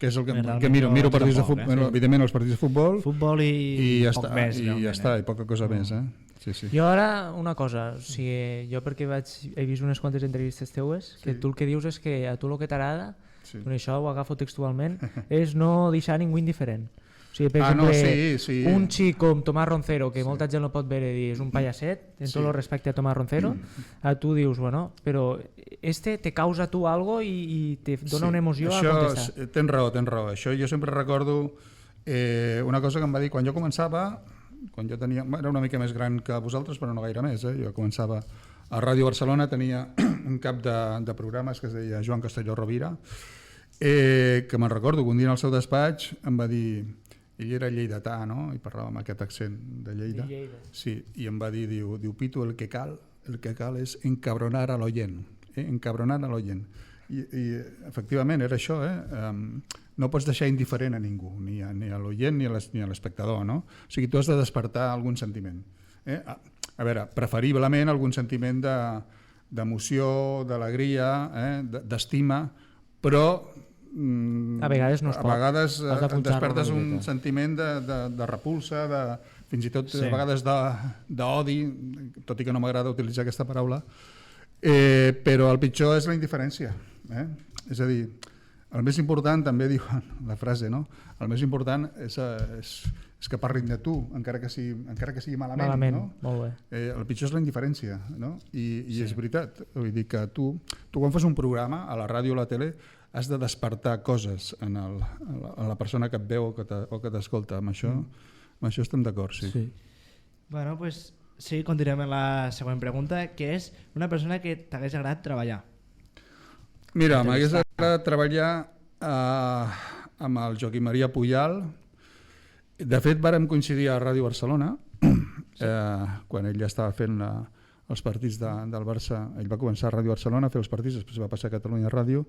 que és el que miro partits de futbol, evidentment els partits de futbol i poc més, i poca cosa més. Sí. Jo ara una cosa, jo perquè he vist unes quantes entrevistes teues, que tu el que dius és que a tu el que t'agrada, això ho agafo textualment, és no deixar ningú indiferent. O sigui, per exemple, un xic com Tomàs Roncero, que molta gent no pot veure i dir és un pallasset, en tot el respecte a Tomàs Roncero, tu dius, bueno, però te causa a tu algo i te dona una emoció a contestar. Tens raó. Això jo sempre recordo una cosa que em va dir quan jo començava, quan jo era una mica més gran que vosaltres, però no gaire més. Jo començava a Ràdio Barcelona, tenia un cap de programes que es deia Joan Castelló Rovira, que me'n recordo que un dia en el seu despatx em va dir... Ell era lleidatà, no? I parlava amb aquest accent de Lleida. Sí, i em va dir, diu, Pitu, el que cal és encabronar a l'oient. Encabronar a l'oient. I efectivament era això, no pots deixar indiferent a ningú, ni a l'oient ni a l'espectador, no? O sigui, tu has de despertar algun sentiment. A veure, preferiblement algun sentiment d'emoció, d'alegria, d'estima, però a vegades no es pot. A vegades despertes un sentiment de repulsa, fins i tot a vegades d'odi, tot i que no m'agrada utilitzar aquesta paraula, però el pitjor és la indiferència. És a dir, el més important, també diuen la frase, no? El més important és que parlin de tu, encara que sigui malament, no? Molt bé. El pitjor és la indiferència, no? I és veritat. Vull dir que tu quan fas un programa a la ràdio o a la tele has de despertar coses en la persona que et veu o que t'escolta. Amb això estem d'acord, sí. Bueno, doncs Sí, continuem amb la següent pregunta, que és una persona que t'hagués agradat treballar. Mira, m'hagués agradat treballar amb el Joaquim Maria Pujal. De fet, vàrem coincidir a Ràdio Barcelona, quan ell ja estava fent els partits del Barça. Ell va començar a Ràdio Barcelona a fer els partits, després va passar a Catalunya Ràdio,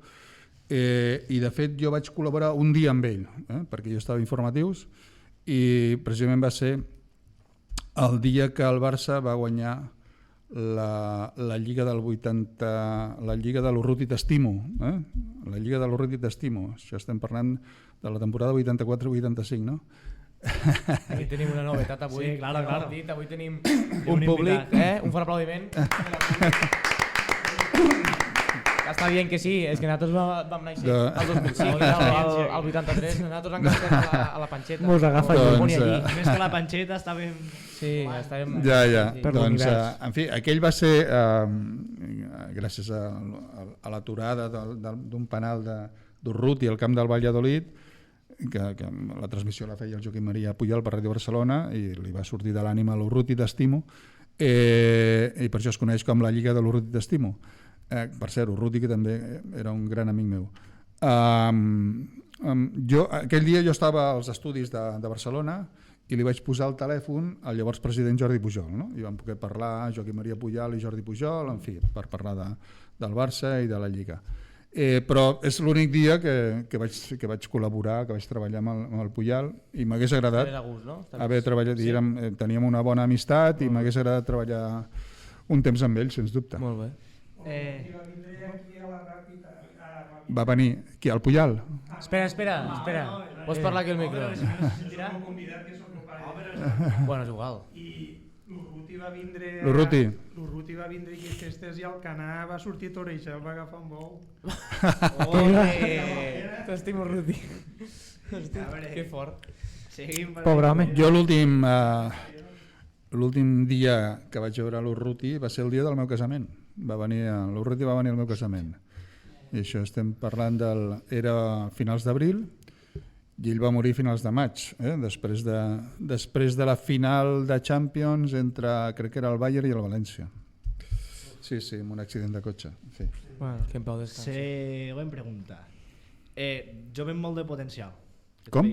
i de fet jo vaig col·laborar un dia amb ell, perquè jo estava a informatius, i precisament va ser el dia que el Barça va guanyar la Lliga del 80, la Lliga de l'Urruti T'estimo, la Lliga de l'Urruti T'estimo. Això estem parlant de la temporada 84-85, no? Aquí tenim una novetat avui. Sí, claro. Avui tenim un públic, un fort aplaudiment. Està dient que sí, és que nosaltres vam néixer al 2005, al 83, nosaltres encara estem a la panxeta. Mos agafa Més que la panxeta estàvem... Sí, estàvem... Ja. Per Doncs, l'univers. en fi, aquell va ser, gràcies a l'aturada d'un penal d'Urruti al camp del Valladolid, que la transmissió la feia el Joaquim Maria Pujal per Ràdio Barcelona i li va sortir de l'ànima l'Urruti T'estimo, i per això es coneix com la Lliga de l'Urruti T'estimo. Per cert, Urruti, que també era un gran amic meu. Aquell dia jo estava als estudis de Barcelona i li vaig posar el telèfon al llavors president Jordi Pujol, no? I vam poder parlar Joaquim Maria Pujal i Jordi Pujol, en fi, per parlar del Barça i de la Lliga. Però és l'únic dia que vaig col·laborar, que vaig treballar amb el Pujal, i m'hagués agradat haver treballat, teníem una bona amistat i m'hagués agradat treballar un temps amb ell, sens dubte. Molt bé. Va venir qui, el Pujal? Espera. Pots parlar aquí al micro? Bueno, és igual. L'Urruti va vindre... L'Urruti va vindre aquí a festes i el Canà va sortir a Torreja, va agafar un bou. T'estimo, Urruti. Que fort. Pobre home. Jo l'últim dia que vaig veure l'Urruti va ser el dia del meu casament. L'Urruti va venir al meu casament. I això estem parlant era finals d'abril i ell va morir a finals de maig, després de la final de Champions entre, crec que era el Bayern i el València. Sí, amb un accident de cotxe. Sí. Bueno, que en pau descansi. Següent pregunta. Jove amb molt de potencial. Com?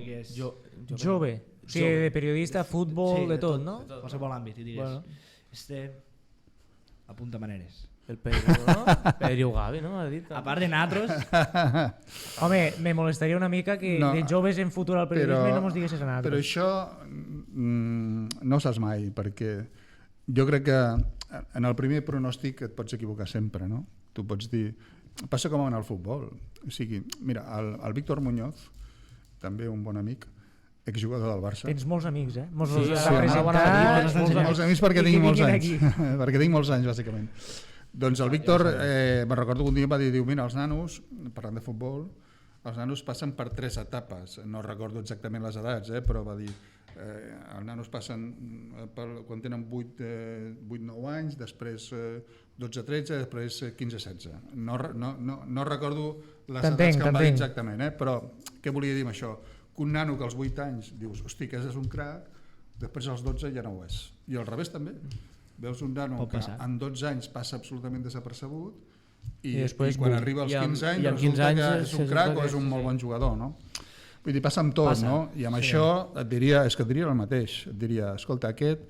Jove. O sigui, de periodista, futbol, de tot, no? Qualsevol àmbit, i digues. Apunta maneres. El Pedro, no? Pedro Gavi, no? Ha dit. A part de natros... Home, me molestaria una mica que de joves en futur al periodisme no mos diguessis a nosaltres. Però això no saps mai, perquè jo crec que en el primer pronòstic et pots equivocar sempre, no? Tu pots dir... Passa com en el futbol. O sigui, mira, el Víctor Muñoz, també un bon amic, exjugador del Barça. Tens molts amics, eh? Molts amics perquè tinc molts anys. Perquè tinc molts anys, bàsicament. Doncs el Víctor, me'n recordo que un dia va dir, mira, els nanos, parlant de futbol, els nanos passen per 3 etapes. No recordo exactament les edats, però va dir, els nanos passen quan tenen 8-9 anys, després 12-13, després 15-16. No recordo les edats que em va dir exactament, però què volia dir amb això? Que un nano que als 8 anys dius, hosti, que és un crac, després als 12 ja no ho és. I al revés també. Veus un nano que en 12 anys passa absolutament desapercebut i quan arriba als 15 anys resulta que és un crac o és un molt bon jugador, no? Vull dir, passa amb tot, no? I amb això et diria el mateix. Et diria, escolta, aquest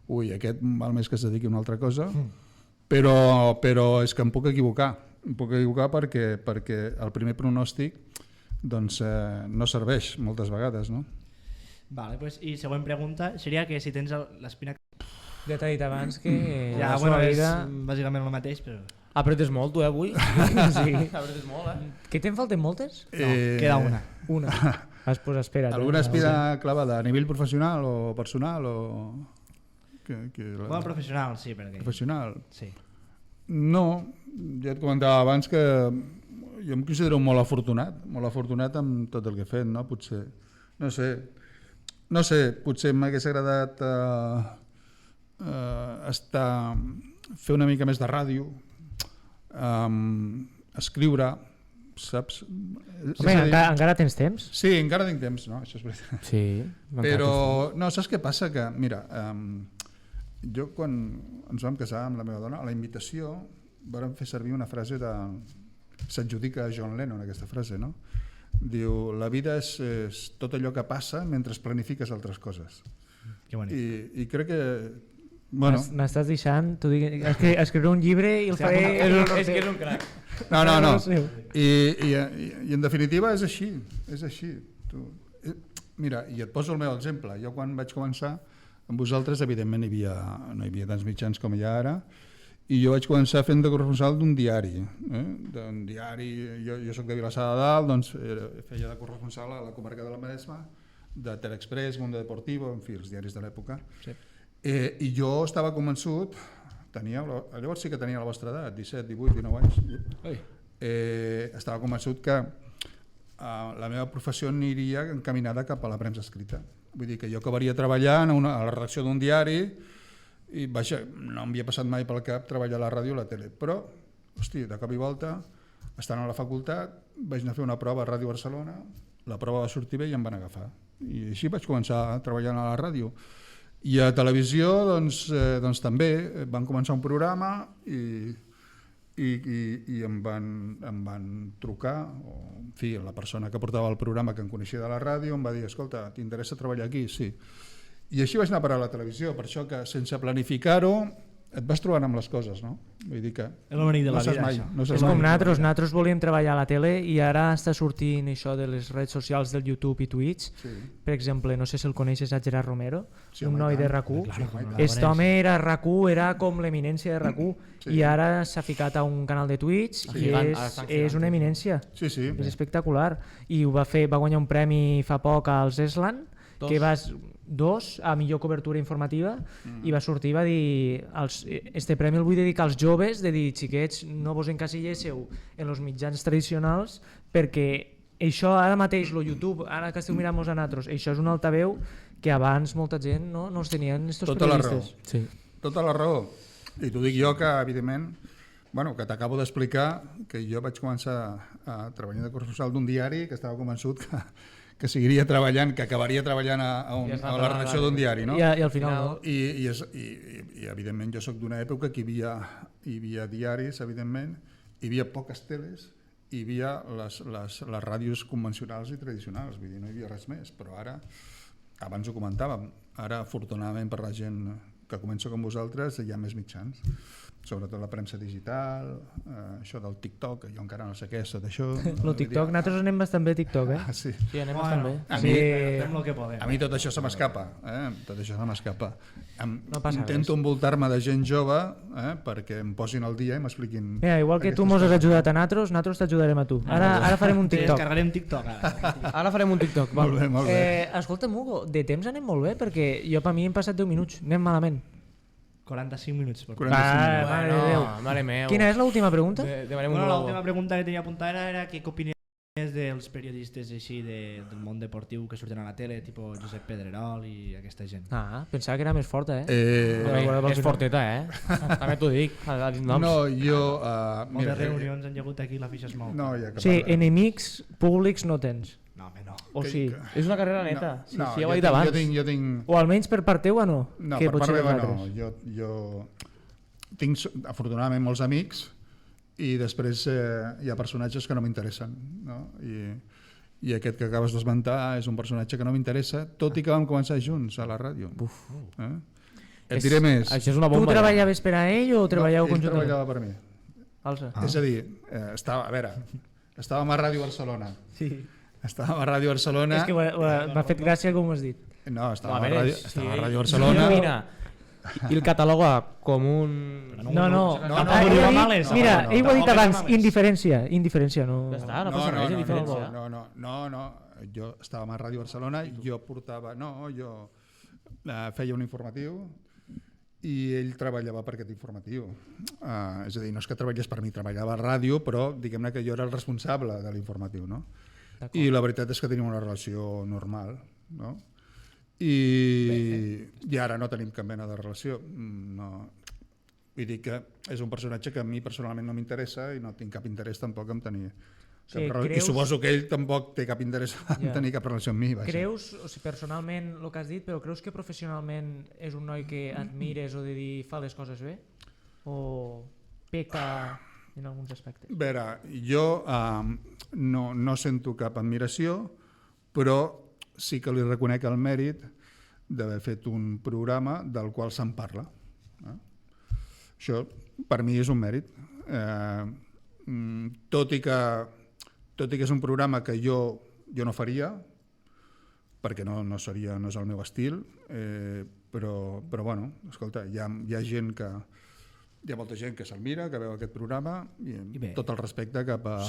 val més que es dediqui a una altra cosa, però és que em puc equivocar. Em puc equivocar perquè el primer pronòstic no serveix moltes vegades, no? Vale, pues, i següent pregunta seria que si tens l'espina... Ja t'ha dit abans que ja, bueno, és bàsicament el mateix, però... Apretes molt, tu, avui? Sí. Apretes molt, Que te'n falten moltes? No, queda una. Pues espera't. Alguna espina clavada a nivell professional o personal o... Bueno, professional, sí, perquè... Professional? Sí. No, ja et comentava abans que jo em considero molt afortunat amb tot el que he fet, no? Potser, no sé, potser m'hagués agradat fer una mica més de ràdio, escriure, saps? Home, encara tens temps? Sí, encara tinc temps, no? Això és veritat. Sí. Però, no, saps què passa? Que, mira, jo quan ens vam casar amb la meva dona, a la invitació vàrem fer servir una frase s'adjudica a John Lennon aquesta frase, no? Diu, la vida és tot allò que passa mentre planifiques altres coses. Que bonic. I crec que bueno, m'estàs deixant escriure un llibre i el faré... És que és un crac. No. I en definitiva és així. Mira, i et poso el meu exemple. Jo quan vaig començar amb vosaltres, evidentment no hi havia tants mitjans com hi ha ara, i jo vaig començar fent de corresponsal d'un diari. D'un diari, jo soc de Vilassar de Dalt, doncs feia de corresponsal a la comarca de la Maresma, de Telexpress, Mundo Deportivo, en fi, els diaris de l'època. Sí. I jo estava convençut, llavors sí que tenia la vostra edat, 17, 18, 19 anys, estava convençut que la meva professió aniria encaminada cap a la premsa escrita. Vull dir que jo acabaria treballant a la redacció d'un diari i vaja, no em havia passat mai pel cap treballar a la ràdio o a la tele, però, hosti, de cop i volta, estant a la facultat, vaig anar a fer una prova a Ràdio Barcelona, la prova va sortir bé i em van agafar. I així vaig començar a treballar a la ràdio. I a televisió doncs també van començar un programa i em van trucar, en fi, la persona que portava el programa que em coneixia de la ràdio em va dir, escolta, t'interessa treballar aquí? Sí. I així vaig anar a parar a la televisió, per això que sense planificar-ho et vas trobant amb les coses, no? Vull dir que no saps mai. És com nosaltres volíem treballar a la tele i ara està sortint això de les redes socials del YouTube i Twitch. Sí. Per exemple, no sé si el coneixes, a Gerard Romero, sí, un noi de RAC1. Aquest home era RAC1, era com l'eminència de RAC1 i ara s'ha ficat a un canal de Twitch i és una eminència. Sí. És espectacular. I va guanyar un premi fa poc als Eslan, que vas 2 a millor cobertura informativa i va sortir i va dir este premi el vull dedicar als joves, de dir, xiquets, no vos encasilleu en els mitjans tradicionals perquè això ara mateix, el YouTube, ara que esteu mirant-nos a nosaltres, això és un altaveu que abans molta gent no els tenien estos periodistes. Tota la raó. I t'ho dic jo que, evidentment, que t'acabo d'explicar que jo vaig començar a treballar de corresponsal d'un diari que estava convençut que seguiria treballant, que acabaria treballant a la redacció d'un diari, no? I al final no. I evidentment jo soc d'una època que hi havia diaris, evidentment, hi havia poques teles, hi havia les ràdios convencionals i tradicionals, vull dir, no hi havia res més, però ara, abans ho comentàvem, ara afortunadament per la gent que comença com vosaltres hi ha més mitjans, sobretot la premsa digital, això del TikTok, jo encara no sé què és tot això. El TikTok, nosaltres anem bastant bé a TikTok, eh? Sí, anem bastant bé. A mi tot això se m'escapa, tot això se m'escapa. Intento envoltar-me de gent jove perquè em posin al dia i m'expliquin... Mira, igual que tu mos has ajudat a nosaltres t'ajudarem a tu. Ara farem un TikTok. Descarregarem TikTok. Ara farem un TikTok. Molt bé. Escolta'm, Hugo, de temps anem molt bé perquè jo per mi hem passat 10 minuts, anem malament. 45 minuts. Mare meva. Quina és l'última pregunta? L'última pregunta que tenia apuntada era què opinies dels periodistes així del món deportiu que surten a la tele, tipus Josep Pedrerol i aquesta gent. Pensava que era més forta, És forteta, també t'ho dic. No, jo... Moltes reunions han hagut aquí, la fixa es mou. Sí, enemics públics no tens. No, home, no. O sí. És una carrera neta. Sí, ja ho he dit abans. Jo tinc... O almenys per part teua no? No, per part meva no. Jo tinc afortunadament molts amics i després hi ha personatges que no m'interessen, no? I aquest que acabes d'esmentar és un personatge que no m'interessa, tot i que vam començar junts a la ràdio. Et diré més. Això és una bomba. Tu treballaves per a ell o treballeu conjuntament? Ell treballava per mi. És a dir, estàvem a Ràdio Barcelona. Sí. Estàvem a Ràdio Barcelona... És que m'ha fet gràcia com ho has dit. No, estàvem a Ràdio Barcelona... Mira, i el cataloga com un... No. Mira, ell ho ha dit abans, indiferència. No està, no passa res, indiferència. No, jo estàvem a Ràdio Barcelona, jo portava... Jo feia un informatiu i ell treballava per aquest informatiu. És a dir, no és que treballés per mi, treballava a ràdio, però diguem-ne que jo era el responsable de l'informatiu, no? I la veritat és que tenim una relació normal, no? I ara no tenim cap mena de relació. Vull dir que és un personatge que a mi personalment no m'interessa i no tinc cap interès tampoc en tenir I suposo que ell tampoc té cap interès en tenir cap relació amb mi. Creus, personalment, el que has dit, però creus que professionalment és un noi que admires o de dir fa les coses bé? O peca en alguns aspectes? A veure, jo no sento cap admiració, però sí que li reconec el mèrit d'haver fet un programa del qual se'n parla. Això per mi és un mèrit. Tot i que és un programa que jo no faria, perquè no és el meu estil, però bueno, escolta, hi ha gent que... Hi ha molta gent que se'l mira, que veu aquest programa, i tot el respecte cap a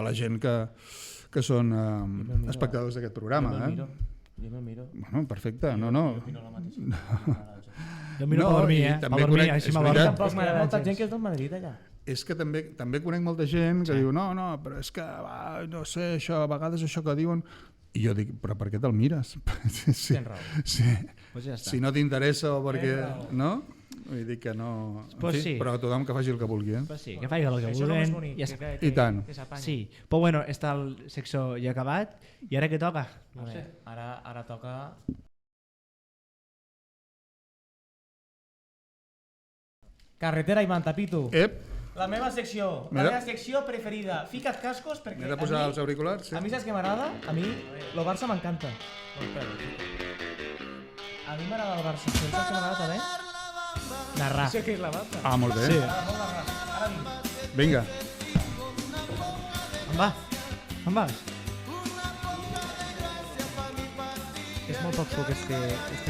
la gent que són espectadors d'aquest programa. Jo me'l miro. Bueno, perfecte, no. Jo miro la mateixa. Jo miro per dormir, per dormir, així m'adormo. Tampoc m'agrada molta gent que és del Madrid, allà. És que també conec molta gent que diu no, però és que, no sé, això, a vegades això que diuen... I jo dic, però per què te'l mires? Tens raó. Si no t'interessa o perquè... No? Vull dir que no... Però tothom que faci el que vulgui. Sí, que faci el que vulgui. Això no és bonic. I tant. Sí, però bueno, està el sexo ja acabat, i ara què toca? No sé. Ara toca... Carretera i manta, Pitu. La meva secció preferida. Fica't cascos perquè... M'he de posar els auriculars? A mi saps què m'agrada? A mi el Barça m'encanta. A mi m'agrada el Barça. Saps què m'agrada també? Narrar. Sé que és la banda. Ah, molt bé. Sí. Ara vinc. Vinga. On vas? És molt poc suc este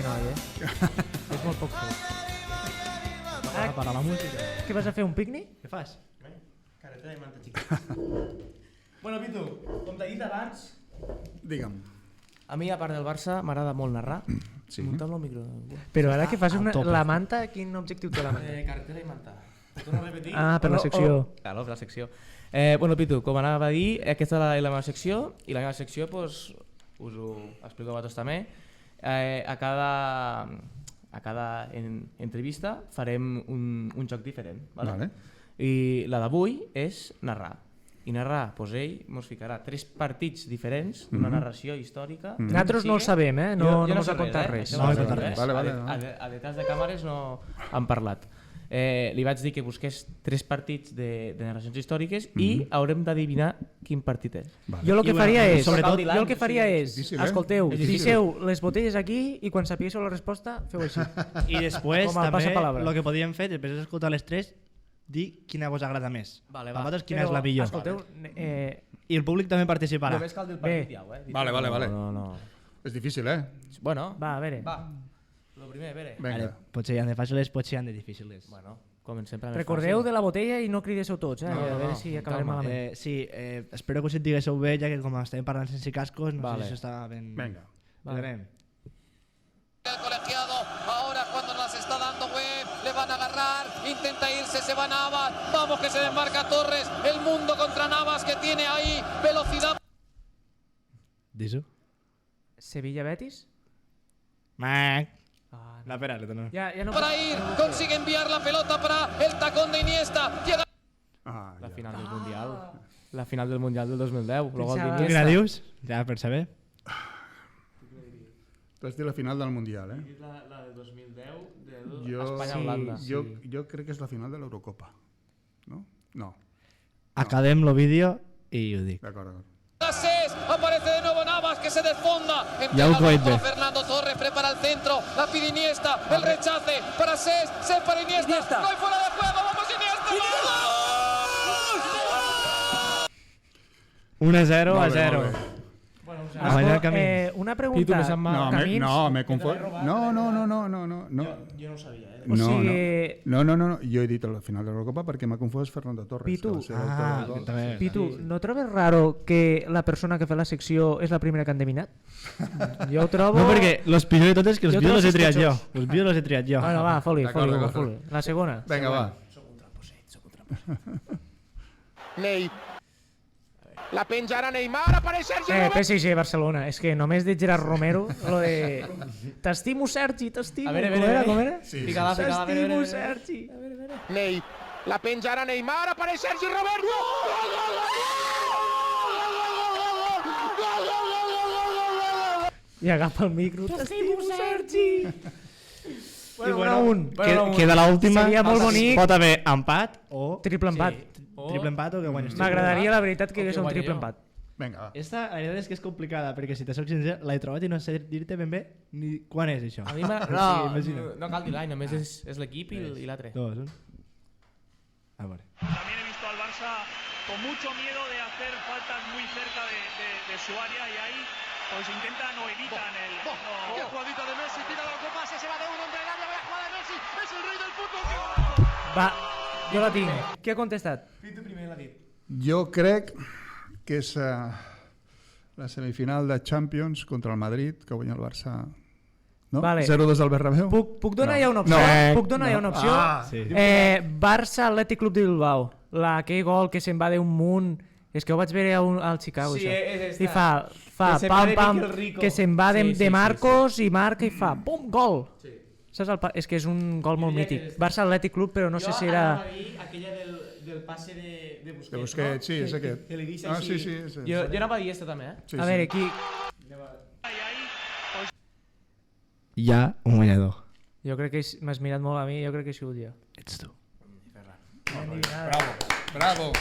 noi, És molt poc suc. Para la música. Què vas a fer, un pícnic? Què fas? Carretera i manta, xica. Bueno, Pitu, com t'he dit abans, Digue'm. a mi, a part del Barça, m'agrada molt narrar. Sí. Muntar-lo al micro. Però ara que fas la manta, quin objectiu té la manta? Carretera i manta. Ho torno a repetir? Ah, per la secció. Claro, per la secció. Bueno, Pitu, com anava a dir, aquesta és la meva secció, i la meva secció us ho explico a vosaltres també. A cada entrevista farem un joc diferent. Vale? I la d'avui és narrar. I narrar, doncs ell ens ficarà 3 partits diferents d'una narració històrica. Nosaltres no ho sabem, no ens ha contat res. No m'ha contat res. A detrás de càmeres no han parlat. Li vaig dir que busqués 3 partits de narracions històriques i haurem d'adivinar quin partit és. Jo el que faria és, escolteu, deixeu les botelles aquí i quan sapigueu la resposta feu així. I després també el que podíem fer, després d'escoltar les 3, dir quina vos agrada més. A vosaltres quina és la millor. Escolteu, I el públic també participarà. Només cal dir el partit ja, Vale. No. És difícil, Bueno, va, a veure. Lo primer, a veure. Vinga. Potser hi han de fàcils, potser hi han de difícils. Bueno, comencem per Recordeu de la botella i no cridéssiu tots, a veure si acabarem malament. Sí, espero que us sentiguéssiu bé, ja que com estem parlant sense cascos, no sé si això està ben... Vinga. Veurem. El colegiado, ahora cuando las está dando Web, le van a agarrar, intenta irse, se va Navas, vamos que se desmarca Torres, el mundo contra Navas que tiene ahí velocidad. Dis-ho. Sevilla-Betis? Mac. No. La espera, no. Ja no... Para ir, consigue enviar la pelota para el tacón de Iniesta, llega... La final del Mundial. La final del Mundial del 2010. Quina dius? Ja, per saber. Tu has dit la final del Mundial, La del 2010 d'Espanya-Holanda. Jo crec que és la final de l'Eurocopa. No. Acabem el vídeo i ho dic. D'acord. Aparece de nuevo Navas que se desfonda. Ya un cohete. Fernando Torres prepara el centro. La pide Iniesta. El rechace para Cés. Cés para Iniesta. No hay fuera de juego. Vamos Iniesta. 1-0. Una pregunta. No, m'he confós. No. Jo no ho sabia, No. Jo he dit la final de l'Eurocopa perquè m'ha confós Fernando Torres. Pitu, no trobes raro que la persona que fa la secció és la primera que han deminat? Jo ho trobo... No, perquè los pitjor de tot és que els vídeos els he triat jo. Els vídeos els he triat jo. Bueno, va, foli. La segona. Vinga, va. Soc un tramposet. Ney. La penjarà Neymar, apareix Sergi Roberto. PSG Barcelona, és que només de Gerard Romero, lo de... T'estimo, Sergi, t'estimo. A veure. Com era? Fica-la, T'estimo, Sergi. Ney. La penjarà Neymar, apareix Sergi Roberto. I agafa el micro. T'estimo, Sergi! Bueno, un. Queda l'última. Seria molt bonic. Pot haver empat o... Triple empat. Triple empat o que guanyes tu. M'agradaria, la veritat, que hi hagués un triple empat. Vinga, va. Esta, la veritat és que és complicada, perquè si te soc sincer, l'he trobat i no sé dir-te ben bé ni quan és això. A mi no cal dir l'any, només és l'equip i l'altre. Dos, un. A veure. También he visto al Barça con mucho miedo de hacer faltas muy cerca de su área y ahí pues intentan o evitan el... ¡Qué jugadita de Messi! Tira lo que pase, se va de uno entre el área, vaya jugada de Messi, es el rey del fútbol. Va, jo la tinc. Qui ha contestat? Pitu primer l'ha dit. Jo crec que és la semifinal de Champions contra el Madrid, que guanya el Barça... No? Vale. 0-2 al Bernabéu? Puc donar ja una opció? Puc donar ja una opció? Sí. Barça Atlètic Club de Bilbao. Aquell gol que se'n va d'un munt... És que ho vaig veure al Chicago, Sí, això. és I fa se'n va pam, de pam, Miquel Rico. que se'n va Sí, de Marcos i marca i fa pum, gol. Saps és que és un gol molt diria que mític. és- Barça Atlètic Club, però no sé si era... Jo anava a dir aquella del passe de Busquets, De Busquets, sí, és aquest. Que li deixa Ah, així. sí. Jo anava a dir esta també, Sí, A veure, aquí... Hi ha un guanyador. Jo crec que m'has mirat molt a mi, jo crec que he sigut jo. Ets tu. Bravo.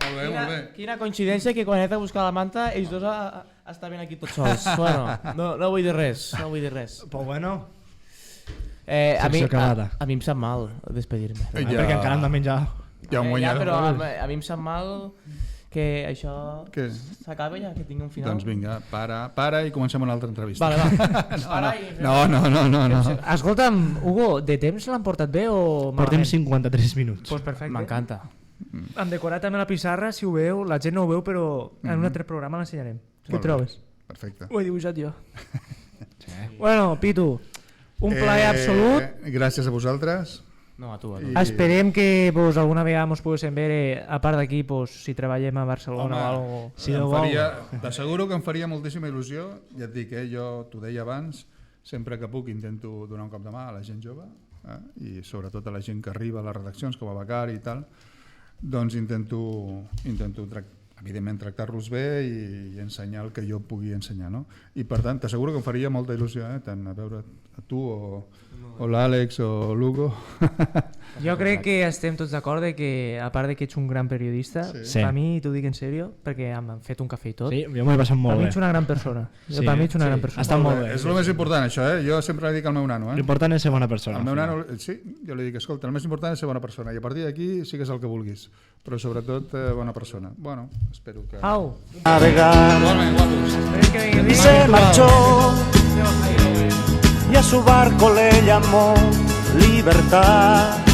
Molt bé. Quina coincidència que quan he anat a buscar la manta ells dos estaven aquí tots sols. Bueno, no vull dir res, no vull dir res. Però bueno, A mi, Secció acabada. a mi em sap mal despedir-me. Ja. perquè encara hem de menjar. Hi ha un Ja, guanyador. però a mi em sap mal que això Què? s'acabi ja, que tingui un final. Doncs vinga, para i comencem una altra entrevista. Vale, va. No. Escolta'm, Hugo, de temps l'han portat bé o Portem malament? 53 minuts. Pues perfecte. M'encanta. Hem decorat també la pissarra, si ho veu, la gent no ho veu, però en un altre programa l'ensenyarem. Què Molt bé. trobes? Perfecte. Ho he dibuixat jo. Bueno, Pitu, un plaer absolut. Gràcies a vosaltres. No, a tu. Esperem que pues, alguna vegada ens poguéssim veure, a part d'aquí, pues, si treballem a Barcelona o algo. Si no vol. T'asseguro que em faria moltíssima il·lusió. Ja et dic, jo t'ho deia abans, sempre que puc intento donar un cop de mà a la gent jove i sobretot a la gent que arriba a les redaccions com a becari i tal, doncs intento evidentment tractar-los bé i ensenyar el que jo pugui ensenyar, no? I per tant t'asseguro que em faria molta il·lusió tant a veure a tu o l'Àlex o l'Hugo. Jo crec que estem tots d'acord de que, a part de que ets un gran periodista, Sí. per mi, t'ho dic en sèrio, perquè hem fet un cafè i tot, Sí, jo m'ho he passat per molt mi bé. ets una gran persona. Sí. Per mi ets una gran persona. Està molt bé. És el més important això, Jo sempre li dic al meu nano, L'important és ser bona persona. El meu nano, sí, jo li dic, escolta, el més important és ser bona persona i a partir d'aquí sigues el que vulguis, però sobretot bona persona. Bueno, espero que... Au, navegar. Igualment, guapos. esperem que vingui bé. Se marchó y a su barco le llamó libertad.